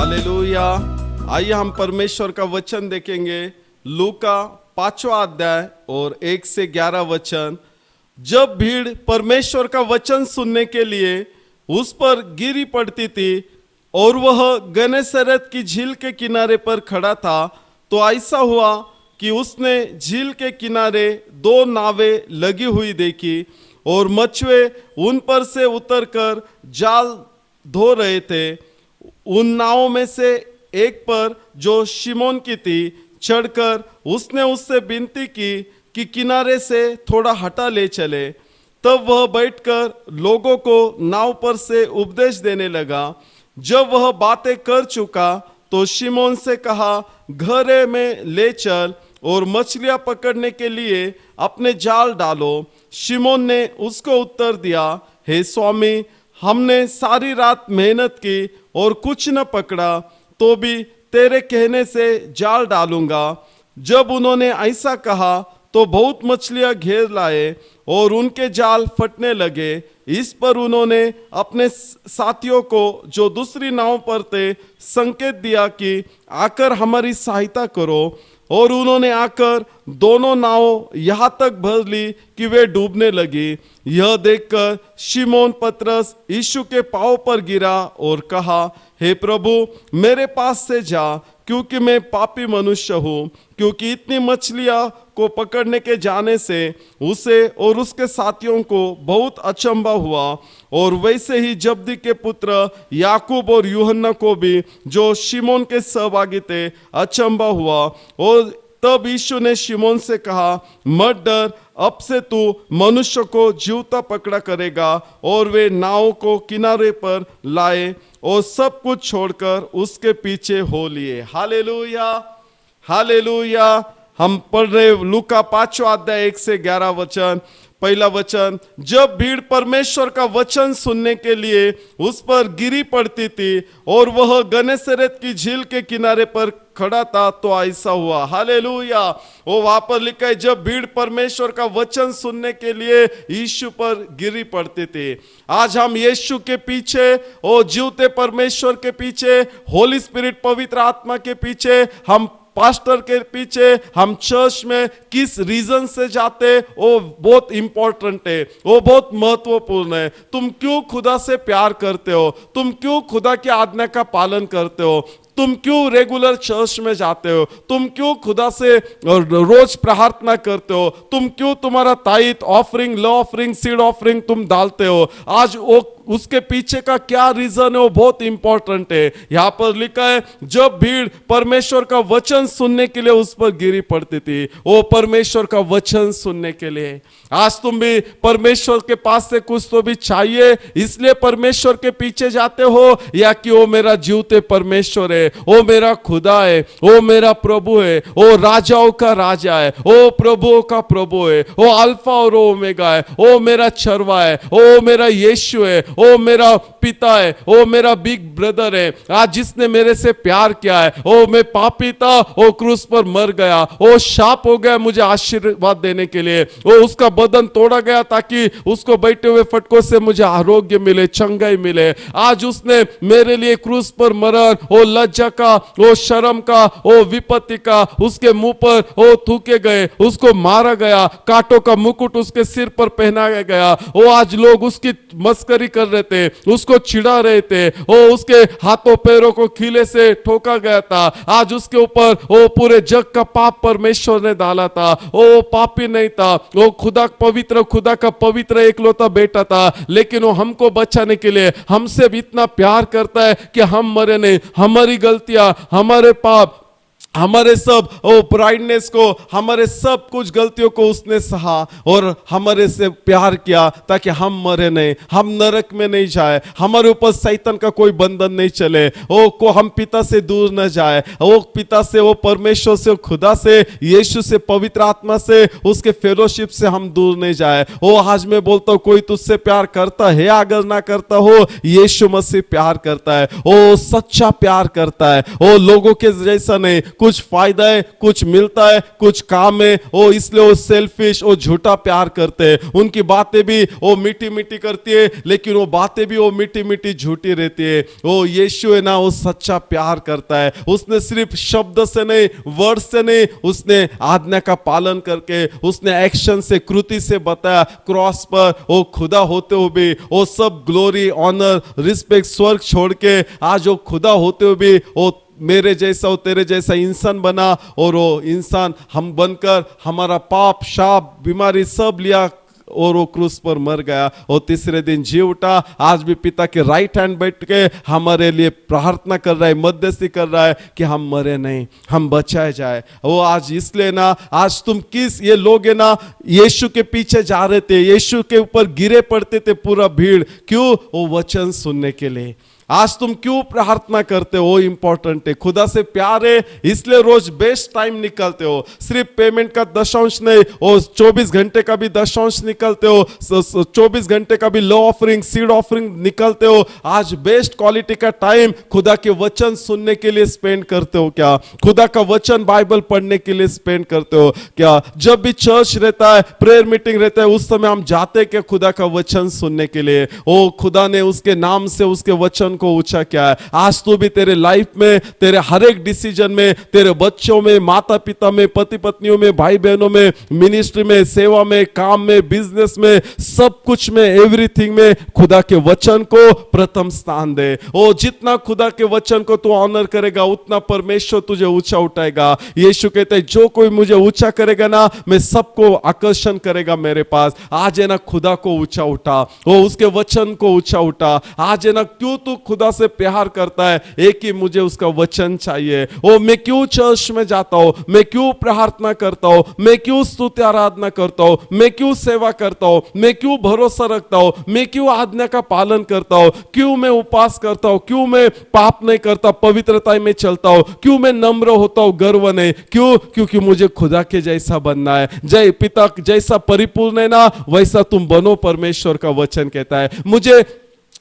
Hallelujah. आइए हम परमेश्वर का वचन देखेंगे। लूका 5वां अध्याय और 1 से 11 वचन। जब भीड़ परमेश्वर का वचन सुनने के लिए उस पर गिरी पड़ती थी और वह गनेसरेत की झील के किनारे पर खड़ा था, तो ऐसा हुआ कि उसने झील के किनारे 2 नावें लगी हुई देखी और मछुए उन पर से उतरकर जाल धो रहे थे। उन नावों में से एक पर, जो शिमोन की थी, चढ़कर उसने उससे विनती की कि किनारे से थोड़ा हटा ले चले। तब वह बैठकर लोगों को नाव पर से उपदेश देने लगा। जब वह बातें कर चुका तो शिमोन से कहा, घरे में ले चल और मछलियां पकड़ने के लिए अपने जाल डालो। शिमोन ने उसको उत्तर दिया, हे स्वामी, हमने सारी रात मेहनत की और कुछ न पकड़ा, तो भी तेरे कहने से जाल डालूंगा। जब उन्होंने ऐसा कहा तो बहुत मछलियां घेर लाए और उनके जाल फटने लगे। इस पर उन्होंने अपने साथियों को, जो दूसरी नाव पर थे, संकेत दिया कि आकर हमारी सहायता करो। और उन्होंने आकर दोनों नाव यहाँ तक भर ली कि वे डूबने लगी। यह देखकर शिमोन पतरस यीशु के पांव पर गिरा और कहा, हे प्रभु, मेरे पास से जा, क्योंकि मैं पापी मनुष्य हूँ। क्योंकि इतनी मछलियाँ को पकड़ने के जाने से उसे और उसके साथियों को बहुत अचंभा हुआ। और वैसे ही जब्दी के पुत्र याकूब और यूहन्ना को भी, जो शिमोन के सहभागी थे, अचंभा हुआ। और तब यीशु ने शिमोन से कहा, मत डर, अब से तू मनुष्य को जीवता पकड़ा करेगा। और वे नाव को किनारे पर लाए और सब कुछ छोड़कर उसके पीछे हो लिए। Hallelujah, hallelujah. हम पढ़ रहे लूका 5वां अध्याय 1 से 11 वचन। पहला वचन, जब भीड़ परमेश्वर का वचन सुनने के लिए उस पर गिरी पड़ती थी और वह गनेसरेत की झील के किनारे पर खड़ा था, तो ऐसा हुआ। हालेलुया। वो वहां पर लिखा है, जब भीड़ परमेश्वर का वचन सुनने के लिए यीशु पर गिरी पड़ती थी। आज हम यीशु के पीछे और जीवते परमेश्वर के पीछे, होली स्पिरिट पवित्र आत्मा के पीछे, हम पास्टर के पीछे, हम चर्च में किस रीजन से जाते, वो बहुत इंपॉर्टेंट है, वो बहुत महत्वपूर्ण है। तुम क्यों खुदा से प्यार करते हो? तुम क्यों खुदा की आज्ञा का पालन करते हो? तुम क्यों रेगुलर चर्च में जाते हो? तुम क्यों खुदा से रोज प्रार्थना करते हो? तुम क्यों तुम्हारा tithe, offering, love offering, seed offering तुम डालते हो? आज वो उसके पीछे का क्या रीजन है, वो बहुत इंपॉर्टेंट है। यहाँ पर लिखा है, जब भीड़ परमेश्वर का वचन सुनने के लिए उस पर गिरी पड़ती थी। वो परमेश्वर का वचन सुनने के लिए। आज तुम भी परमेश्वर के पास से कुछ तो भी चाहिए, इसलिए परमेश्वर के पीछे जाते हो, या कि वो मेरा जीवते परमेश्वर है, वो मेरा खुदा है, वो मेरा प्रभु है, वो राजाओं का राजा है, वो प्रभुओं का प्रभु है, वो अल्फा और ओमेगा है, वो मेरा चरवा है, वो मेरा यीशु है, वो मेरा पिता है, वो मेरा बिग ब्रदर है। आज जिसने मेरे से प्यार किया है, वो मैं पापी था, वो क्रूस पर मर गया, वो शाप हो गया मुझे आशीर्वाद देने के लिए, वो उसका बदन तोड़ा गया ताकि उसको बैठे हुए फटकों से मुझे आरोग्य मिले, चंगाई मिले। आज उसने मेरे लिए क्रूस पर मरण, वो लज्जा का, वो शर्म का, वो विपत्ति का उसके मुंह पर वो थूके गए, उसको मारा गया, कांटों का मुकुट उसके सिर पर पहनाया गया। वो आज लोग उसकी मस्करी कर रहे थे, उसको चिढ़ा रहे थे, वो उसके हाथों पैरों को खीले से ठोका गया था। आज उसके ऊपर वो पूरे जग का पाप परमेश्वर ने डाला था। वो पापी नहीं था, वो खुदा पवित्र, खुदा का पवित्र एकलौता बेटा था, लेकिन वो हमको बचाने के लिए हमसे भी इतना प्यार करता है कि हम मरे नहीं। हमारी गलतियां, हमारे पाप, हमारे सब ब्राइटनेस को, हमारे सब कुछ गलतियों को उसने सहा और हमारे से प्यार किया ताकि हम मरे नहीं, हम नरक में नहीं जाए, हमारे ऊपर शैतान का कोई बंधन नहीं चले, वो को हम पिता से दूर न जाए, वो पिता से, वो परमेश्वर से, खुदा से, यीशु से, पवित्र आत्मा से, उसके फेलोशिप से हम दूर नहीं जाए। वो आज मैं बोलता हूँ, कोई तुझसे प्यार करता है, अगर ना करता हो, यीशु मसीह प्यार करता है, वो सच्चा प्यार करता है, वो लोगों के जैसा नहीं। कुछ फायदा है, कुछ मिलता है, कुछ काम है, ओ इसलिए वो सेल्फिश, वो झूठा प्यार करते हैं। उनकी बातें भी वो मीठी मीठी करती है, लेकिन वो बातें भी वो मीठी मीठी झूठी रहती है। वो यीशु है ना, वो सच्चा प्यार करता है। उसने सिर्फ शब्द से नहीं, वर्ड से नहीं, उसने आज्ञा का पालन करके, उसने एक्शन से, कृति से बताया। क्रॉस पर वो खुदा होते हुए भी वो सब ग्लोरी, ऑनर, रिस्पेक्ट, स्वर्ग छोड़ के आज वो खुदा होते हुए भी वो मेरे जैसा, वो तेरे जैसा इंसान बना, और वो इंसान हम बनकर हमारा पाप, शाप, बीमारी सब लिया, और वो क्रूस पर मर गया और तीसरे दिन जी उठा। आज भी पिता के राइट हैंड बैठ के हमारे लिए प्रार्थना कर रहा है, मध्यस्थी कर रहा है कि हम मरे नहीं, हम बचाए जाए। वो आज इसलिए ना, आज तुम किस, ये लोग है ना यीशु के पीछे जा रहे थे, यीशु के ऊपर गिरे पड़ते थे पूरा भीड़, क्यों? वो वचन सुनने के लिए। आज तुम क्यों प्रार्थना करते हो? इंपॉर्टेंट है। खुदा से प्यार है इसलिए रोज बेस्ट टाइम निकलते हो। सिर्फ पेमेंट का दशांश नहीं, और 24 घंटे का भी दशांश निकलते हो, 24 घंटे का भी लो ऑफरिंग, सीड ऑफरिंग निकलते हो। आज बेस्ट क्वालिटी का टाइम खुदा के वचन सुनने के लिए स्पेंड करते हो क्या? खुदा का वचन बाइबल पढ़ने के लिए स्पेंड करते हो क्या? जब भी चर्च रहता है, प्रेयर मीटिंग रहता है, उस समय हम जाते हैं क्या खुदा का वचन सुनने के लिए? ओ खुदा ने उसके नाम से उसके वचन को ऊंचा किया है। आज तू भी तेरे लाइफ में, तेरे हर एक डिसीजन में, तेरे बच्चों में, माता पिता में, पति पत्नियों में, भाई बहनों में, मिनिस्ट्री में, सेवा में, काम में, बिजनेस में, सब कुछ में, एवरीथिंग में खुदा के वचन को प्रथम स्थान दे। ओ जितना खुदा के वचन को तू ऑनर करेगा, उतना परमेश्वर तुझे ऊंचा उठाएगा। यीशु कहते हैं जो कोई मुझे ऊंचा करेगा ना, मैं सबको आकर्षण करेगा मेरे पास। आज है ना खुदा को ऊंचा उठा, वो उसके वचन को ऊंचा उठा। आज है ना, क्यों तू खुदा से प्यार करता है? एक ही, मुझे उसका वचन चाहिए। ओ मैं क्यों चर्च में जाता हूं, मैं क्यों प्रार्थना करता हूं, मैं क्यों स्तुति आराधना करता हूं, मैं क्यों सेवा करता हूं, मैं क्यों भरोसा रखता हूं, मैं क्यों आज्ञा का पालन करता हूं, क्यों मैं उपवास करता हूं, क्यों मैं पाप नहीं करता, पवित्रता में चलता हूं, क्यों मैं नम्र होता हूं, गर्व नहीं, क्यों? क्योंकि मुझे खुदा के जैसा बनना है। जय पिता जैसा परिपूर्ण है ना, वैसा तुम बनो, परमेश्वर का वचन कहता है।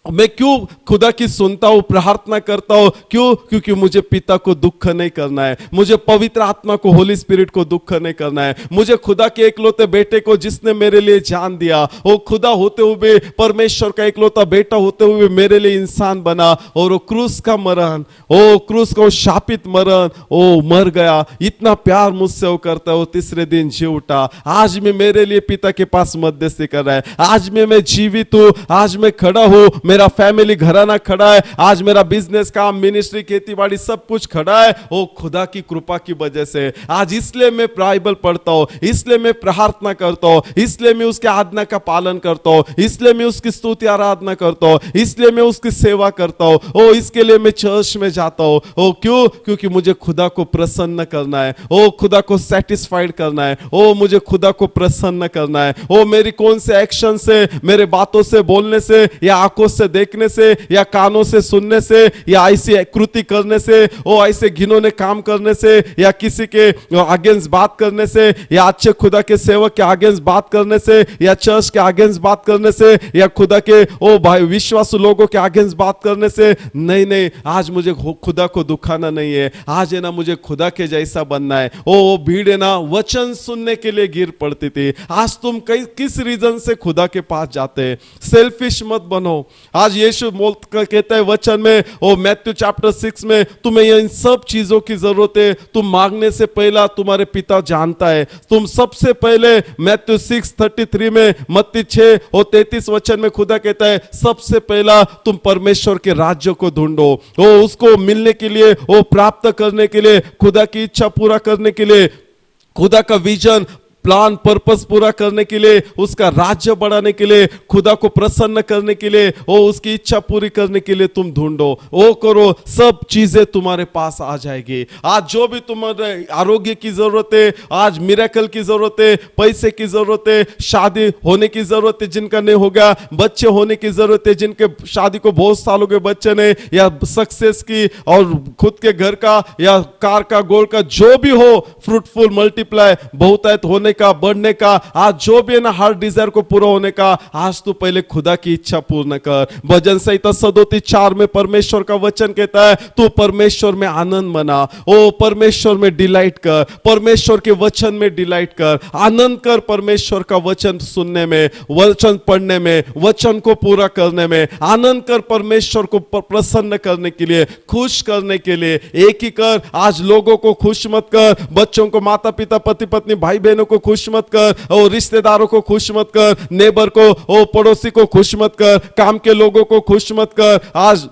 मैं क्यों खुदा की सुनता हूं, प्रार्थना करता हूं? क्यों? क्योंकि मुझे पिता को दुख नहीं करना है, मुझे पवित्र आत्मा को, होली स्पिरिट को दुख नहीं करना है, मुझे खुदा के एकलौते बेटे को जिसने मेरे लिए जान दिया, वो खुदा होते हुए, परमेश्वर का एकलौता बेटा होते हुए मेरे लिए इंसान बना, और वो क्रूस का मरण, ओ क्रूस को शापित मरण, ओ मर गया। इतना प्यार मुझसे वो करता है, वो तीसरे दिन जी उठा। आज मैं मेरे लिए पिता के पास मध्यस्थी कर रहा है। आज मैं जीवित हूं, आज मैं खड़ा हूं, मेरा फैमिली घराना खड़ा है, आज मेरा बिजनेस, काम, मिनिस्ट्री, खेतीबाड़ी सब कुछ खड़ा है, वो खुदा की कृपा की वजह से। आज इसलिए मैं बाइबल पढ़ता हूं, इसलिए मैं प्रार्थना करता हूं, इसलिए मैं उसके आज्ञा का पालन करता हूं, इसलिए मैं उसकी स्तुति आराधना करता हूं, इसलिए मैं उसकी सेवा करता हूं। ओ इसके लिए मैं चर्च में जाता हूं। ओ क्यों? क्योंकि मुझे खुदा को प्रसन्न करना है, ओ खुदा को सेटिस्फाइड करना है, ओ मुझे खुदा को प्रसन्न करना है। ओ मेरी कौन से एक्शन से, मेरे बातों से, बोलने से, या आंखों से देखने से, या कानों से सुनने से, या ऐसी कृति करने से, ओ ऐसे घिनौने काम करने से, या किसी के अगेंस्ट बात करने से, या अच्छे खुदा के सेवक के अगेंस्ट बात करने से, या चर्च के अगेंस्ट बात करने से, या खुदा के ओ भाई विश्वासु लोगों के अगेंस्ट बात करने से नहीं। नहीं, आज मुझे खुदा को दुखाना नहीं है। आज है ना मुझे खुदा के जैसा बनना है। ओ भीड़ है ना वचन सुनने के लिए गिर पड़ती थी। आज तुम किस रीजन से खुदा के पास जाते हैं? सेल्फिश मत बनो। आज यीशु कहता है वचन में, ओ मैथ्यू चैप्टर 6 में, तुम्हें इन सब चीजों की जरूरत है। तुम मांगने से पहला तुम्हारे पिता जानता है। तुम सबसे पहले मैथ्यू 6:33 में, मत्ती 6 और 33 वचन में खुदा कहता है सबसे पहला तुम परमेश्वर के राज्य को ढूंढो। वो उसको मिलने के लिए, वो प्राप्त करने के लिए, खुदा की इच्छा पूरा करने के लिए, खुदा का विजन, प्लान, पर्पस पूरा करने के लिए, उसका राज्य बढ़ाने के लिए, खुदा को प्रसन्न करने के लिए, वो उसकी इच्छा पूरी करने के लिए तुम ढूंढो, वो करो, सब चीजें तुम्हारे पास आ जाएगी। आज जो भी तुम्हारे आरोग्य की जरूरत है, आज मिरेकल की जरूरत है, पैसे की जरूरत है, शादी होने की जरूरत है जिनका नहीं होगा, बच्चे होने की जरूरत है जिनके शादी को बहुत सालों के बच्चे नहीं, या सक्सेस की, और खुद के घर का या कार का, गोल्ड का, जो भी हो, फ्रूटफुल, मल्टीप्लाई, बहुतायत होने होने का, बढ़ने का, आज जो भी है ना हर डिजायर को पूरा होने का, आज तू पहले खुदा की इच्छा पूर्ण कर। भजन संहिता 37:4 में परमेश्वर का वचन कहता है तू परमेश्वर में आनंद मना, ओ परमेश्वर में डिलाइट कर, परमेश्वर के वचन में डिलाइट कर, आनंद कर परमेश्वर का वचन सुनने में, वचन पढ़ने में, वचन को पूरा करने में, आनंद कर परमेश्वर को प्रसन्न करने के लिए, खुश करने के लिए। एक ही कर, आज लोगों को खुश मत कर, बच्चों को, माता पिता, पति पत्नी, भाई बहनों को खुश मत कर, और रिश्तेदारों को खुश मत कर, नेबर को, ओ पड़ोसी को खुश मत कर, काम के लोगों को खुश मत कर। आज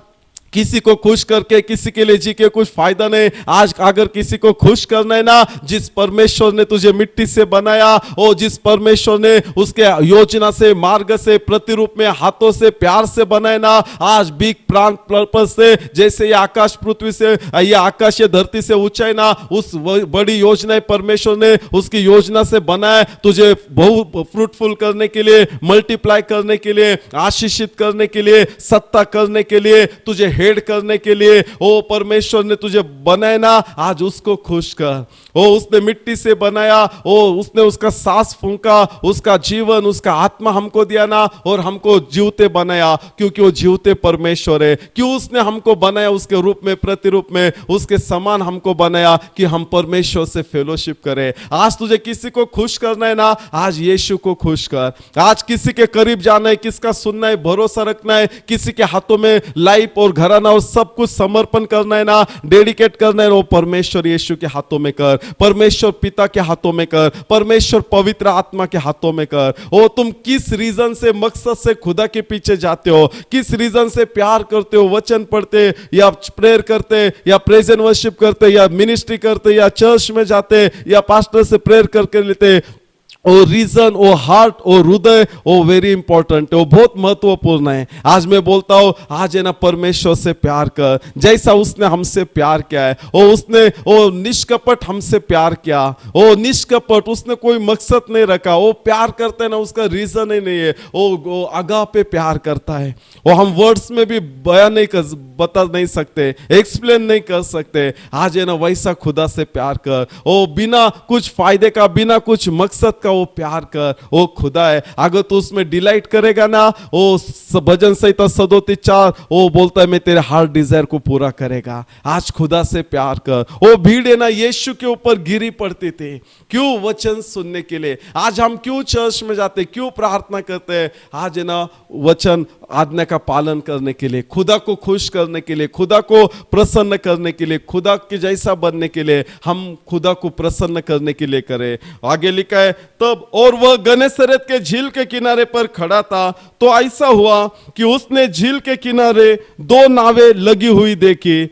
किसी को खुश करके किसी के लिए जी के कुछ फायदा नहीं। आज अगर किसी को खुश करना है ना, जिस परमेश्वर ने तुझे मिट्टी से बनाया, और जिस परमेश्वर ने उसके योजना से, मार्ग से, प्रतिरूप में, हाथों से, प्यार से बनाए ना, आज बिग प्राण पर्पस से, जैसे ये आकाश पृथ्वी से, ये आकाश ये धरती से ऊंचाई ना, उस बड़ी योजना परमेश्वर ने उसकी योजना से बनाया तुझे बहुत फ्रूटफुल करने के लिए, मल्टीप्लाई करने के लिए, आशीषित करने के लिए, सत्ता करने के लिए, तुझे हेड करने के लिए। ओ परमेश्वर ने तुझे बनाया ना, आज उसको खुश कर। ओ उसने मिट्टी से बनाया, ओ उसने उसका सांस फूंका, उसका जीवन, उसका आत्मा हमको दिया ना, और हमको जीवते बनाया, क्योंकि वो जीवते परमेश्वर है। क्यों उसने हमको बनाया उसके रूप में, प्रतिरूप में, उसके समान हमको बनाया कि हम परमेश्वर से फेलोशिप करें। आज तुझे किसी को खुश करना है ना, आज यीशु को खुश कर। आज किसी के करीब जाना है, किसका सुनना है, भरोसा रखना है, किसी के हाथों में लाइफ और घराना और सब कुछ समर्पण करना है ना, डेडिकेट करना है, वो परमेश्वर यीशु के हाथों में कर, परमेश्वर पिता के हाथों में कर, परमेश्वर पवित्र आत्मा के हाथों में कर। ओ तुम किस रीजन से, मकसद से खुदा के पीछे जाते हो, किस रीजन से प्यार करते हो, वचन पढ़ते या प्रेयर करते या प्रेज एंड वर्शिप करते या मिनिस्ट्री करते या चर्च में जाते या पास्टर से प्रेयर करके लेते, ओ रीजन, ओ हार्ट, ओ हृदय, ओ वेरी इंपॉर्टेंट है, वो बहुत महत्वपूर्ण है। आज मैं बोलता हूं, आज है ना परमेश्वर से प्यार कर, जैसा उसने हमसे प्यार किया है। ओ उसने ओ निष्कपट हमसे प्यार किया, ओ निष्कपट, उसने कोई मकसद नहीं रखा। वो प्यार करता है ना, उसका रीजन ही नहीं है, वो आगा पे प्यार करता है। वो हम वर्ड्स में भी बयान नहीं कर, बता नहीं सकते, एक्सप्लेन नहीं कर सकते। आज है ना वैसा खुदा से प्यार कर, ओ बिना कुछ फायदे का, बिना कुछ मकसद का वो प्यार कर। वो खुदा है, अगर तू उसमें डिलाइट करेगा ना, वो भजन संहिता 37:4 वो बोलता है मैं तेरे हर डिजायर को पूरा करेगा। आज खुदा से प्यार कर। वो भीड़ है ना यीशु के ऊपर गिरी पड़ती थी, क्यों? वचन सुनने के लिए। आज हम क्यों चर्च में जाते, क्यों प्रार्थना करते हैं? आज है ना वचन आज्ञा का पालन करने के लिए, खुदा को खुश करने के लिए, खुदा को प्रसन्न करने के लिए, खुदा के जैसा बनने के लिए, हम खुदा को प्रसन्न करने के लिए करें। आगे लिखा है तब और वह गन्नेसरेत के झील के किनारे पर खड़ा था, तो ऐसा हुआ कि उसने झील के किनारे 2 नावें लगी हुई देखी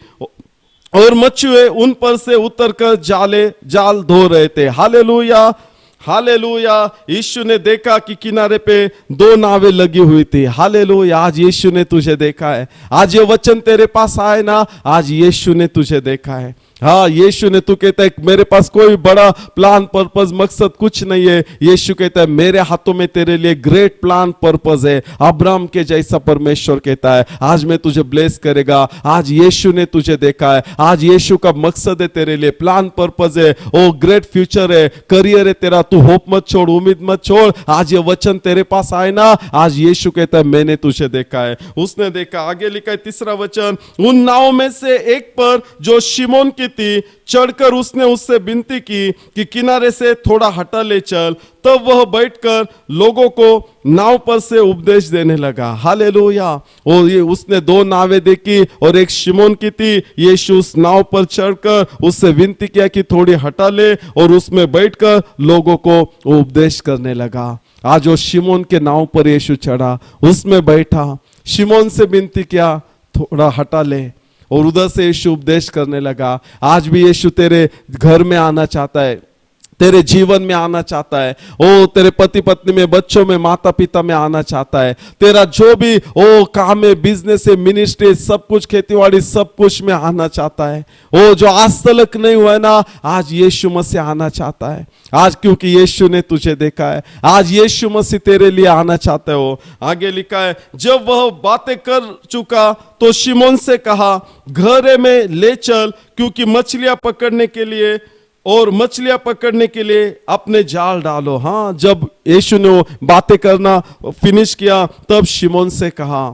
और मछुए उन पर से उतरकर जाल धो रहे थे। Hallelujah, hallelujah. यीशु ने देखा कि किनारे पे 2 नावें लगी हुई थी। हालेलुया। आज यीशु ने तुझे देखा है। आज ये वचन तेरे पास आए ना, आज यीशु ने तुझे देखा है। हाँ, यीशु ने, तू कहता है मेरे पास कोई बड़ा प्लान, पर्पस, मकसद कुछ नहीं है। यीशु कहता है मेरे हाथों में तेरे लिए ग्रेट प्लान, पर्पस है। अब्राहम के जैसा परमेश्वर कहता है आज मैं तुझे ब्लेस करेगा। आज यीशु ने तुझे देखा है। आज यीशु का मकसद है तेरे लिए, प्लान, पर्पस है, ओ ग्रेट फ्यूचर है, करियर है तेरा। तू होप मत छोड़, उम्मीद मत छोड़। आज ये वचन तेरे पास आए ना, आज यीशु कहता है मैंने तुझे देखा है। उसने देखा। आगे लिखा है 3रा वचन, उन नाव में से एक पर जो शिमोन की थी चढ़कर उसने उससे विनती की कि किनारे से थोड़ा हटा ले चल। तब वह बैठकर लोगों को नाव पर से उपदेश देने लगा। हालेलुया। और ये उसने 2 नावें देखी और एक शिमोन की थी। यीशु उस नाव पर चढ़कर उससे विनती किया कि थोड़ी हटा ले और उसमें बैठकर लोगों को उपदेश करने लगा। आज वो शिमोन के नाव पर यीशु चढ़ा, उसमें बैठा, शिमोन से विनती किया थोड़ा हटा ले और उधर से यीशु उपदेश करने लगा। आज भी यीशु तेरे घर में आना चाहता है, तेरे जीवन में आना चाहता है। ओ तेरे पति पत्नी में, बच्चों में, माता पिता में आना चाहता है। तेरा जो भी ओ काम है, बिजनेस है, मिनिस्ट्री, सब कुछ, खेतीबाड़ी, सब कुछ में आना चाहता है। ओ जो आज तक नहीं हुआ है ना, आज यीशु मसीह आना चाहता है। आज क्योंकि यीशु ने तुझे देखा है, आज यीशु मसीह तेरे लिए आना चाहता है। वो आगे लिखा है, जब वह बातें कर चुका तो शिमोन से कहा घरे में ले चल, क्योंकि मछलियां पकड़ने के लिए और मछलियां पकड़ने के लिए अपने जाल डालो। हाँ, जब यीशु ने वो बातें करना फिनिश किया तब शिमोन से कहा,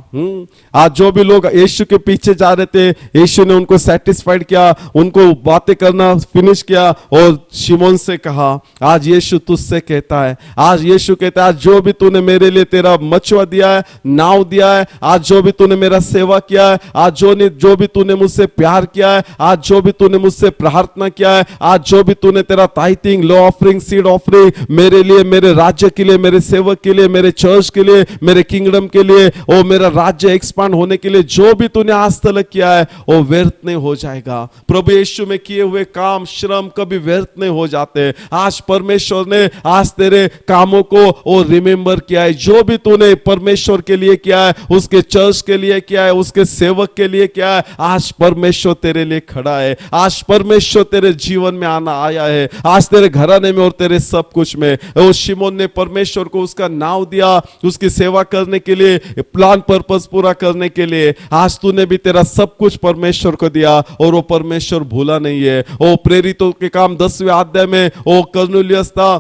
आज जो भी लोग यीशु के पीछे जा रहे थे, यीशु ने उनको सेटिस्फाइड किया, उनको बातें करना फिनिश किया और शिमोन से कहा, आज यीशु तुझसे कहता है, आज यीशु कहता है, आज जो भी तूने मेरे लिए तेरा मछुआ दिया है, नाव दिया है, आज जो भी तूने मेरा सेवा किया है, आज जो भी तूने मुझसे प्यार किया है, आज जो भी तूने मुझसे प्रार्थना किया है, आज जो भी तूने तेरा टाइथिंग, लो ऑफरिंग, सीड ऑफरिंग मेरे लिए, मेरे राज्य के लिए, मेरे सेवक के लिए, मेरे चर्च के लिए, मेरे किंगडम के लिए, और मेरा राज्य एक्सपांड होने के लिए जो भी तूने आज तक किया है वो व्यर्थ नहीं हो जाएगा। प्रभु यीशु में किए हुए काम, श्रम कभी व्यर्थ नहीं हो जाते। आज परमेश्वर ने आज तेरे कामों को और रिमेंबर किया है। जो भी तूने परमेश्वर के लिए किया है, उसके चर्च के लिए किया है, उसके सेवक के लिए किया है, आज परमेश्वर तेरे लिए खड़ा है। आज परमेश्वर तेरे जीवन में आना आया है, आज तेरे घराने में और तेरे सब कुछ में। और शिमोन ने परमेश्वर को उसका नाव दिया, उसकी सेवा करने के लिए, प्लान पर्पस पूरा करने के लिए। आज तूने भी तेरा सब कुछ परमेश्वर को दिया और वो परमेश्वर भूला नहीं है। वो प्रेरितों के काम 10वें अध्याय में वो कर्नेलियस था,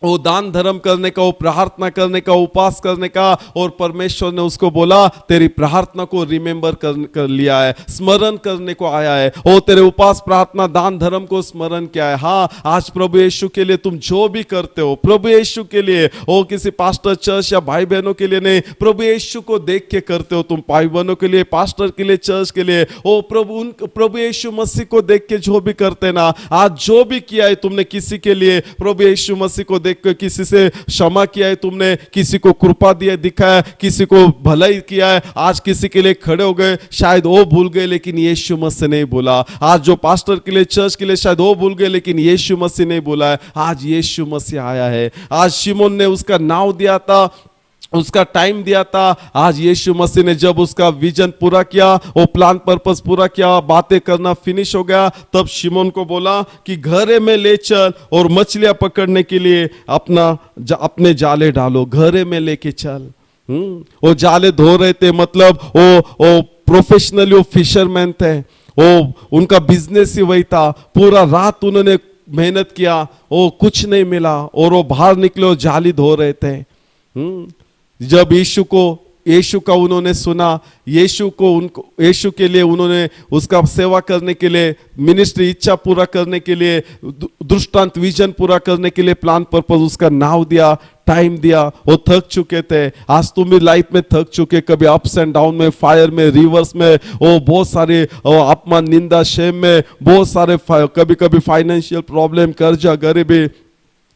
वो दान धर्म करने का, वो प्रार्थना करने का, उपवास करने का, और परमेश्वर ने उसको बोला तेरी प्रार्थना को रिमेंबर कर लिया है, स्मरण करने को आया है। वो तेरे उपवास, प्रार्थना, दान धर्म को स्मरण किया है। हाँ, आज प्रभु यीशु के लिए तुम जो भी करते हो, प्रभु यीशु के लिए, वो किसी पास्टर, चर्च या भाई बहनों के लिए नहीं, प्रभु यीशु को देख के करते हो। तुम भाई बहनों के लिए, पास्टर के लिए, चर्च के लिए, वो प्रभु यीशु मसीह को देख के जो भी करते ना, आज जो भी किया है तुमने किसी के लिए, प्रभु यीशु मसीह को देख के किसी से क्षमा किया है तुमने, किसी को कृपा दिया दिखाया, किसी को भलाई किया है, आज किसी के लिए खड़े हो गए, शायद वो भूल गए लेकिन यीशु मसीह नहीं भूला। आज जो पास्टर के लिए, चर्च के लिए शायद वो भूल गए लेकिन यीशु मसीह नहीं भूला है। आज यीशु मसीह आया है। आज शिमोन ने उसका नाव दिया था, उसका टाइम दिया था। आज यीशु मसीह ने जब उसका विजन पूरा किया, वो प्लान पर्पस पूरा किया, बातें करना फिनिश हो गया, तब शिमोन को बोला कि घरे में ले चल और मछलियां पकड़ने के लिए अपने जाले डालो, घरे में लेके चल। वो जाले धो रहे थे, मतलब वो प्रोफेशनली वो फिशरमैन थे, वो उनका बिजनेस ही वही था। पूरा रात उन्होंने मेहनत किया, वो कुछ नहीं मिला और वो बाहर निकले और जाली धो रहे थे। जब यीशु का उन्होंने सुना, यीशु के लिए उन्होंने उसका सेवा करने के लिए, मिनिस्ट्री इच्छा पूरा करने के लिए, दृष्टांत विजन पूरा करने के लिए प्लान पर्पस उसका नाव दिया, टाइम दिया। वो थक चुके थे। आज तुम भी लाइफ में थक चुके, कभी अप्स एंड डाउन में, फायर में, रिवर्स में, वो बहुत सारे अपमान, निंदा, शेम में, बहुत सारे, कभी कभी फाइनेंशियल प्रॉब्लम, कर्जा, गरीबी,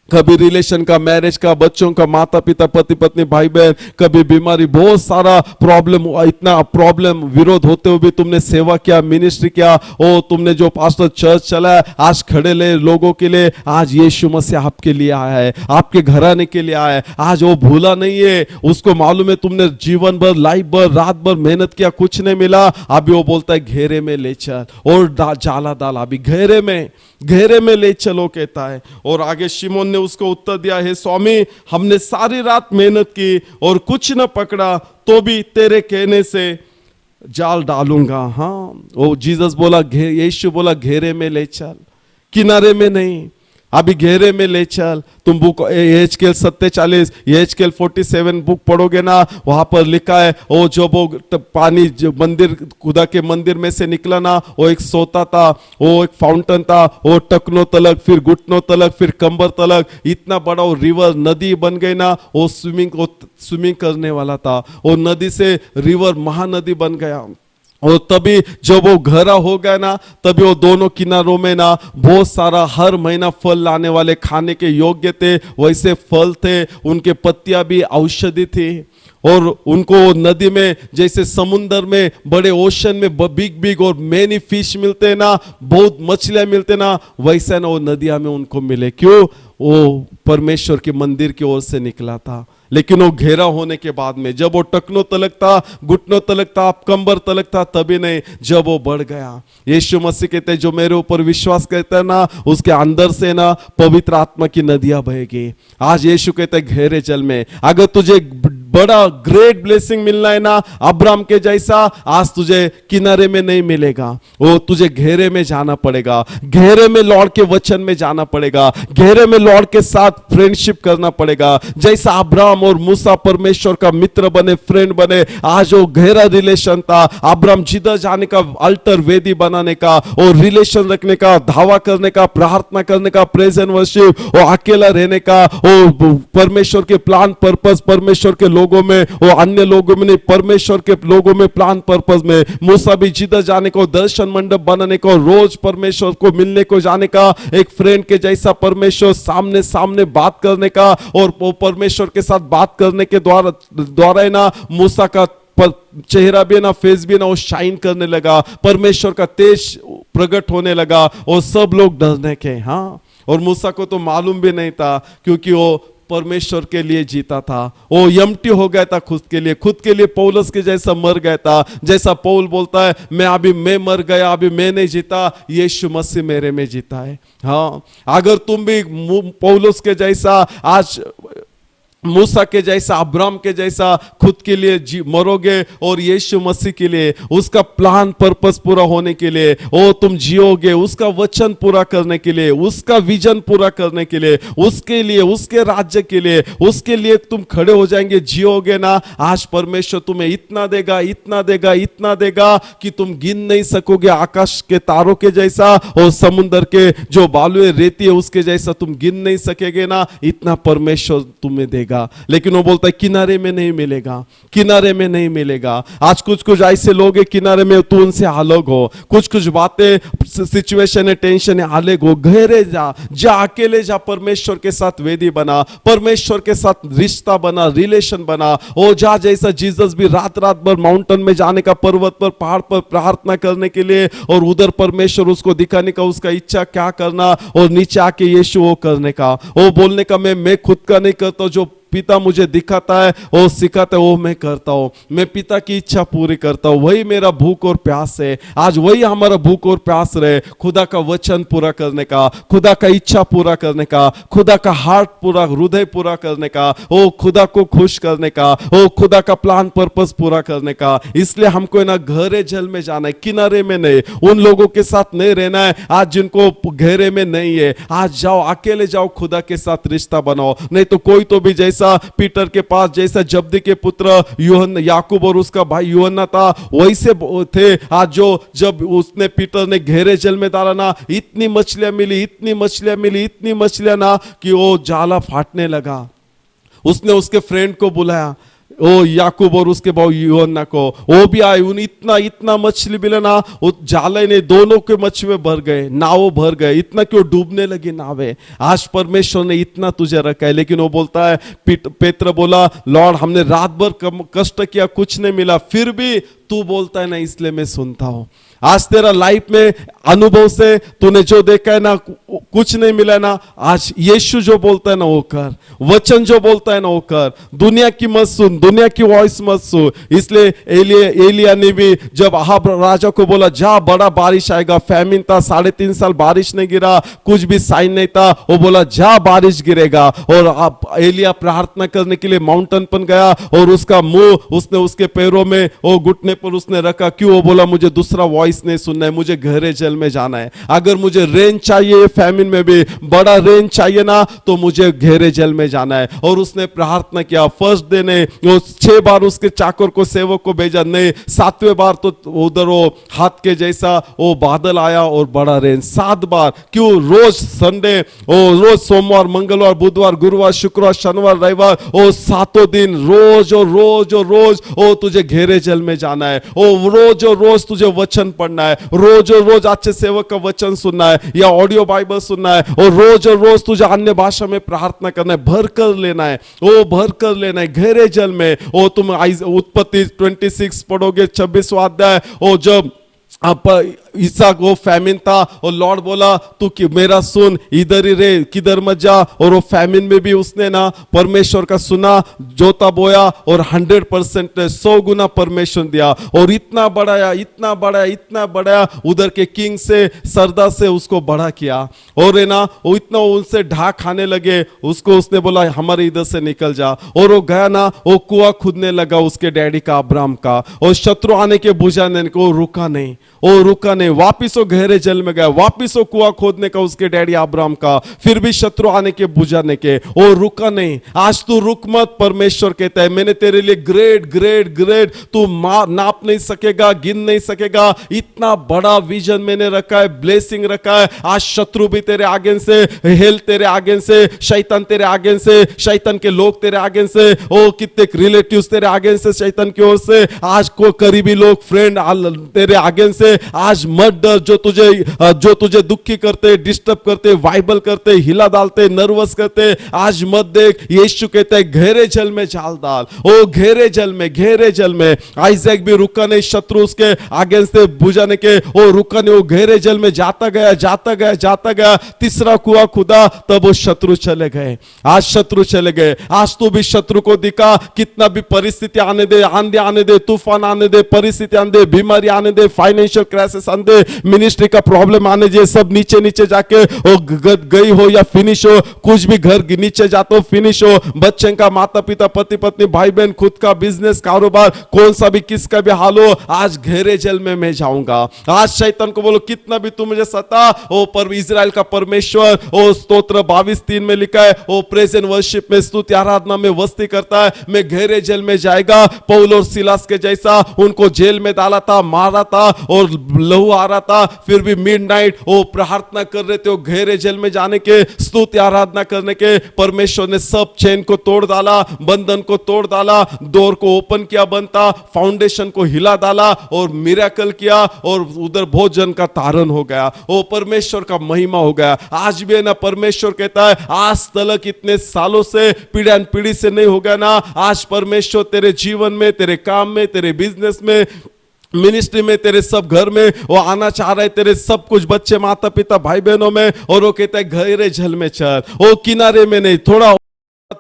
कभी रिलेशन का, मैरिज का, बच्चों का, माता पिता, पति पत्नी, भाई बहन, कभी बीमारी, बहुत सारा प्रॉब्लम, इतना प्रॉब्लम, विरोध होते हुए भी तुमने सेवा किया, मिनिस्ट्री किया, ओ तुमने जो पास्टर चर्च चलाया, आज खड़े ले लोगों के लिए, आज यीशु मसीह आपके लिए आया है, आपके घराने के लिए आया है। आज वो भूला नहीं है, उसको मालूम है तुमने जीवन भर, लाइफ भर, रात भर मेहनत किया, कुछ नहीं मिला। अभी वो बोलता है घेरे में ले चल और जाला डाल, अभी घेरे में ले चलो कहता है। और आगे शिमोन ने उसको उत्तर दिया, हे स्वामी, हमने सारी रात मेहनत की और कुछ न पकड़ा, तो भी तेरे कहने से जाल डालूंगा। हाँ, वो जीसस बोला, यीशु बोला घेरे में ले चल, किनारे में नहीं, अभी घेरे में ले चल। तुम बुक एचकेल 47, एचकेल 47 बुक पढ़ोगे ना, वहां पर लिखा है वो जो वो पानी जो मंदिर, खुदा के मंदिर में से निकला ना, वो एक सोता था, वो एक फाउंटेन था, वो टकनों तलक, फिर घुटनों तलक, फिर कंबर तलक, इतना बड़ा वो रिवर, नदी बन गई ना। वो स्विमिंग करने वाला था, वो नदी से रिवर, महानदी बन गया। और तभी जब वो गहरा हो गया ना, तभी वो दोनों किनारों में ना बहुत सारा हर महीना फल लाने वाले, खाने के योग्य थे वैसे फल थे, उनके पत्तियां भी औषधि थी। और उनको नदी में, जैसे समुंदर में, बड़े ओशन में बिग और मैनी फिश मिलते ना, बहुत मछलियां मिलते ना, वैसे ना वो नदियां में उनको मिले। क्यों? वो परमेश्वर के मंदिर की ओर से निकला था। लेकिन वो घेरा होने के बाद में, जब वो टकनों तलक था, घुटनों तलक था, कंबर तलक था, तभी नहीं, जब वो बढ़ गया। यीशु मसीह कहते हैं, जो मेरे ऊपर विश्वास करता है ना, उसके अंदर से ना पवित्र आत्मा की नदियां बहेगी। आज यीशु कहते हैं घेरे जल में, अगर तुझे बड़ा ग्रेट ब्लेसिंग मिलना है ना अब्राम के जैसा, आज तुझे किनारे में नहीं मिलेगा, वो तुझे घेरे में जाना पड़ेगा, घेरे में लॉर्ड के वचन में जाना पड़ेगा, घेरे में लॉर्ड के साथ फ्रेंडशिप करना पड़ेगा। जैसा अब्राम और मूसा परमेश्वर का मित्र बने, फ्रेंड बने, आज वो गहरा रिलेशन था। अब्राम जिधर जाने का, अल्टर वेदी बनाने का और रिलेशन रखने का, धावा करने का, प्रार्थना करने का, प्रेज एंड वर्शिप, वो अकेला रहने का, वो परमेश्वर के प्लान पर्पस, परमेश्वर के लोगों में, वो अन्य लोगों में नहीं, परमेश्वर के लोगों में प्लान पर्पस में। मूसा भी जिधर जाने को, दर्शन मंडप बनाने को, रोज परमेश्वर को मिलने को जाने का, एक फ्रेंड के जैसा परमेश्वर सामने सामने बात करने का, और वो परमेश्वर के साथ बात करने के द्वारा ना मूसा का चेहरा भी ना, फेस भी ना, वो शाइन करने लगा, परमेश्वर का तेज प्रकट होने लगा और सब लोग डरने के। हाँ, और मूसा को तो मालूम भी नहीं था, क्योंकि वो परमेश्वर के लिए जीता था, वो एम्प्टी हो गया था खुद के लिए पौलुस के जैसा मर गया था। जैसा पौल बोलता है, मैं मर गया, अभी मैं नहीं जीता, यीशु मसीह मेरे में जीता है। हाँ, अगर तुम भी पौलुस के जैसा, आज मूसा के जैसा, अब्राम के जैसा खुद के लिए मरोगे और यीशु मसीह के लिए, उसका प्लान पर्पस पूरा होने के लिए ओ तुम जियोगे, उसका वचन पूरा करने के लिए, उसका विजन पूरा करने के लिए, उसके लिए, उसके राज्य के लिए, उसके लिए तुम खड़े हो जाएंगे, जियोगे ना, आज परमेश्वर तुम्हें इतना देगा, इतना देगा, इतना देगा कि तुम गिन नहीं सकोगे। आकाश के तारों के जैसा और समुद्र के जो बालुए रेती है उसके जैसा तुम गिन नहीं सकेगे ना, इतना परमेश्वर तुम्हें देगा। लेकिन वो बोलता है किनारे में नहीं मिलेगा, किनारे में नहीं मिलेगा। आज कुछ कुछ ऐसे लोग हैं किनारे में, तू उनसे अलग हो, कुछ बातें, सिचुएशन है, टेंशन है, अलग हो, गहरे जा अकेले जा, परमेश्वर के साथ वेदी बना, परमेश्वर के साथ रिश्ता बना, रिलेशन बना। ओ जा, जैसा जीसस भी रात भर माउंटेन में जाने का, पर्वत पर, पहाड़ पर प्रार्थना करने के लिए, और उधर परमेश्वर उसको दिखाने का, उसका इच्छा क्या करना, और नीचे आके यीशु वो करने का, वो बोलने का, मैं खुद का नहीं करता, जो पिता मुझे दिखाता है वो सिखाता है, वो मैं करता हूँ, मैं पिता की इच्छा पूरी करता हूँ, वही मेरा भूख और प्यास है। आज वही हमारा भूख और प्यास रहे, खुदा का वचन पूरा करने का, खुदा का इच्छा पूरा करने का, खुदा का हार्ट पूरा, हृदय पूरा करने का, ओ खुदा को खुश करने का, ओ खुदा का प्लान पर्पस पूरा करने का। इसलिए हमको ना गहरे जल में जाना है, किनारे में नहीं, उन लोगों के साथ नहीं रहना है आज जिनको गहरे में नहीं है। आज जाओ, अकेले जाओ, खुदा के साथ रिश्ता बनाओ। नहीं तो कोई तो भी जैसा पीटर के पास, जैसा जब्दी के पुत्र यूहन्ना, याकूब और उसका भाई यूहन्ना था, वैसे थे आज जो, जब उसने पीटर ने गहरे जल में डाला ना, इतनी मछलियां मिली, इतनी मछलियां मिली, इतनी मछलियां ना कि वो जाला फाटने लगा। उसने उसके फ्रेंड को बुलाया, ओ याकूब और उसके भाई यूहन्ना को, वो भी आए, उन इतना मछली मिला ना, वो जाले ने दोनों के मछली भर गए, नाव भर गए, इतना क्यों डूबने लगी नावें। आज परमेश्वर ने इतना तुझे रखा है, लेकिन वो बोलता है, पेत्र बोला, लॉर्ड हमने रात भर कष्ट किया, कुछ नहीं मिला, फिर भी तू बोलता है ना, इसलिए मैं सुनता हूं। आज तेरा लाइफ में अनुभव से तूने जो देखा है ना, कुछ नहीं मिला ना, आज यीशु जो बोलता है ना वो कर, वचन जो बोलता है ना वो कर, दुनिया की मत सुन, दुनिया की वॉइस मत सुन। इसलिए एलिया ने भी जब अहाब राजा को बोला जा बड़ा बारिश आएगा, फैमिन था, 3.5 साल बारिश नहीं गिरा, कुछ भी साइन नहीं था, वो बोला जा बारिश गिरेगा, और एलिया प्रार्थना करने के लिए माउंटेन पर गया, और उसका मुंह उसने उसके पैरों में, वो घुटने पर उसने रखा। क्यों? वो बोला मुझे दूसरा वॉइस नहीं सुनना है, मुझे गहरे जल में जाना है। अगर मुझे रेन चाहिए, फैमिन में भी बड़ा रेन चाहिए ना, तो मुझे गहरे जल में जाना है। और उसने प्रार्थना किया। फर्स्ट डे ने वो 6 बार उसके चाकर को, सेवक को भेजा, नहीं 7वें बार तो उधर वो हाथ के जैसा वो बादल आया और बड़ा रेन 7 बार। क्यों? रोज संडे, रोज सोमवार, मंगलवार, बुधवार, गुरुवार, शुक्रवार, शनिवार, रविवार, वो 7 दिन रोज और रोज और रोज ओ तुझे गहरे जल में जाना है। ओ रोज और रोज तुझे वचन पढ़ना है, रोज और रोज अच्छे सेवक का वचन सुनना है या ऑडियो बाइबल सुनना है, और रोज तुझे अन्य भाषा में प्रार्थना करना है, भर कर लेना है, ओ भर कर लेना है गहरे जल में। ओ तुम उत्पत्ति 26 पढ़ोगे, 26वां अध्याय, ओ जब अब इसहाक वो फैमिन था और लॉर्ड बोला तू कि मेरा सुन, इधर ही रहे, किधर मत जा। और वो फैमिन में भी उसने ना परमेश्वर का सुना, जोता बोया और 100% 100 गुना परमेश्वर दिया। और इतना बढ़ाया, इतना बढ़ाया, इतना बढ़ाया, उधर के किंग से, सरदार से उसको बड़ा किया। और है ना वो इतना उनसे ढा खाने लगे उसको, उसने बोला हमारे इधर से निकल जा। और वो गया ना, वो कुआं खुदने लगा उसके डैडी का, अब्राहम का। और शत्रु आने के बुझाने को रुका नहीं, वो रुका नहीं, वापिस वो गहरे जल में गया, वापिस वो कुआं खोदने का उसके डैडी अब्राहम का, फिर भी शत्रु आने के बुझाने के, वो रुका नहीं। आज तू रुक मत, परमेश्वर कहता है मैंने तेरे लिए ग्रेट ग्रेट ग्रेट, तू नाप नहीं सकेगा, गिन नहीं सकेगा, इतना बड़ा विजन मैंने रखा है, ब्लेसिंग रखा है। आज शत्रु भी तेरे आगे से, हेल तेरे आगे से, शैतान तेरे आगे से, शैतान के लोग तेरे आगे से, ओ कितने रिलेटिव्स तेरे आगे से, शैतान की ओर से, आज को करीबी लोग, फ्रेंड तेरे आगे से। आज मत डर, जो तुझे दुखी करते, डिस्टर्ब करते, वाइबल करते, हिला डालते, नर्वस करते, आज मत देख। यीशु कहता है गहरे जल में जाल डाल, ओ गहरे जल में, गहरे जल में। आइजैक भी रुका नहीं शत्रु उसके आगे से बुझाने के, ओ रुका नहीं, वो गहरे जल में जाता गया, जाता गया, जाता गया। तीसरा कुआं खुदा, तब वो शत्रु चले गए। आज शत्रु चले गए। आज तू भी शत्रु को दिखा, कितना भी परिस्थिति आने दे, आंधी आने दे, तूफान आने दे, परिस्थिति आने दे, बीमारी आने दे, फाइनेंशियल क्राइसिस आने दे, मिनिस्ट्री का प्रॉब्लम आने दे, सब नीचे नीचे जाके वो गई हो या फिनिश हो, कुछ भी घर नीचे जाते हो फिनिश हो, बच्चे का, माता पिता, पति पत्नी, भाई बहन, खुद का बिजनेस, कारोबार, कौन सा भी किसका भी हाल हो, आज गहरे जल में मैं जाऊंगा। आज शैतान को बोलो कितना भी तू मुझे सता, ओ पर इजराइल का परमेश्वर, ओ स्तोत्र 22:3 में लिखा है, ओ प्रेज एंड वर्शिप में, स्तुति आराधना में वस्ती करता है, मैं गहरे जल में जाएगा। पौल और सिलास के जैसा उनको जेल में डाला था, मारा था और लहू आ रहा था, फिर भी मिडनाइट वो प्रार्थना कर रहे थे, वो गहरे जल में जाने के, स्तुति आराधना करने के। परमेश्वर ने सब चेन को तोड़ डाला, बंधन को तोड़ डाला, डोर को ओपन किया, बनता फाउंडेशन को हिला डाला और मिरेकल किया, और उधर भोजन का तारण हो गया। वो परमेश्वर का महिमा हो गया। आज भी ना परमेश्वर कहता है आज तलक इतने सालों से, पीढ़ी पीढ़ी से नहीं हो गया ना, आज परमेश्वर तेरे जीवन में, तेरे काम में, तेरे बिजनेस में, मिनिस्ट्री में, तेरे सब घर में वो आना चाह रहा है, तेरे सब कुछ बच्चे, माता पिता, भाई बहनों में। और वो कहता है गहरे जल में चल, वो किनारे में नहीं, थोड़ा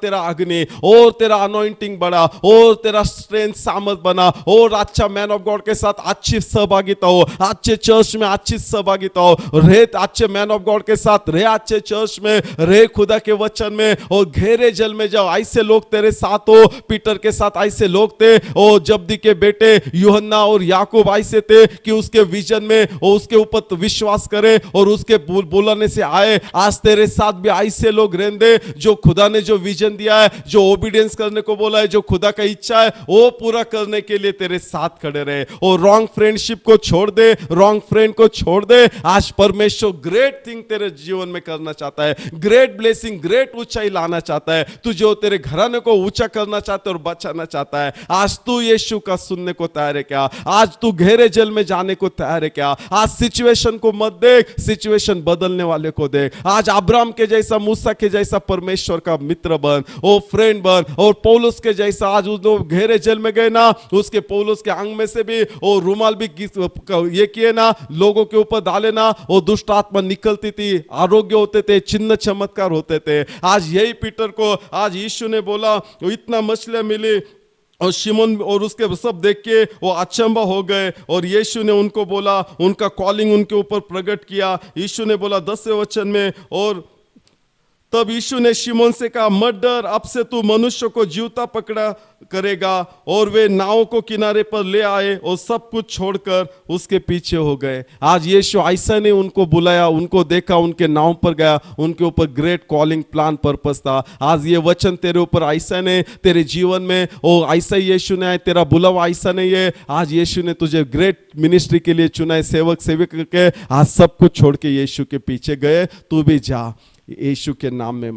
तेरा अग्नि और तेरा अनॉइंटिंग बढ़ा, और तेरा स्ट्रेंथ सामर्थ बना, और अच्छा मैन ऑफ गॉड के साथ अच्छी सहभागिता हो, अच्छे चर्च में अच्छी सहभागिता हो, रहे अच्छे मैन ऑफ गॉड के साथ, रहे अच्छे चर्च में, रहे खुदा के वचन में, और गहरे जल में जाओ। ऐसे लोग तेरे साथ हो, पीटर के साथ ऐसे लोग थे, और जब्दी के बेटे यूहन्ना और याकूब ऐसे थे कि उसके विजन में वो उसके ऊपर विश्वास करे और उसके बुलाने से आए। आज तेरे साथ भी ऐसे लोग रहने, जो खुदा ने जो विजन दिया है, जो ओबीडियंस करने को बोला है, जो खुदा का इच्छा है वो पूरा करने के लिए तेरे साथ खड़े रहे। और रॉन्ग फ्रेंडशिप को छोड़ दे, रॉन्ग फ्रेंड को छोड़ दे। आज परमेश्वर ग्रेट थिंग तेरे जीवन में करना चाहता है, ग्रेट ब्लेसिंग, ग्रेट ऊंचाई लाना चाहता है, तू जो तेरे घराने को ऊंचा करना चाहता है और बचाना चाहता है। आज तू यीशु का सुनने को तैयार है क्या? आज तू गहरे जल में जाने को तैयार है क्या? आज सिचुएशन को मत देख, सिचुएशन बदलने वाले को देख। आज अब्राहम के जैसा, मूसा के जैसा परमेश्वर का मित्र बन, ओ फ्रेंड बन। और पौलुस के जैसा आज उस गहरे जल में गए ना, उसके पौलुस के अंग में से भी वो रुमाल भी ये किए ना, लोगों के ऊपर डाले ना, वो दुष्ट आत्मा निकलती थी, आरोग्य होते थे, चिन्ह चमत्कार होते थे। आज यही पीटर को आज यीशु ने बोला, इतना मछलियां मिली, और शिमोन और उसके सब देख के वो अचंभा हो गए। और यीशु ने उनको बोला, उनका कॉलिंग उनके ऊपर प्रकट किया। यीशु ने बोला 10वें वचन में, और तब यीशु ने शिमोन से कहा मत डर, अब से तू मनुष्य को जीवता पकड़ा करेगा। और वे नाव को किनारे पर ले आए और सब कुछ छोड़कर उसके पीछे हो गए। आज यीशु ऐसा ने उनको बुलाया, उनको देखा, उनके नाव पर गया, उनके ऊपर ग्रेट कॉलिंग प्लान पर्पस था। आज ये वचन तेरे ऊपर ऐसा ने, तेरे जीवन में ओ ऐसा ही यीशु ने, तेरा बुलावा ऐसा नहीं है। आज यीशु ने तुझे ग्रेट मिनिस्ट्री के लिए चुना है, सेवक सेवक करके। आज सब कुछ छोड़ के यीशु के पीछे गए, तू भी जा यीशु के नाम में।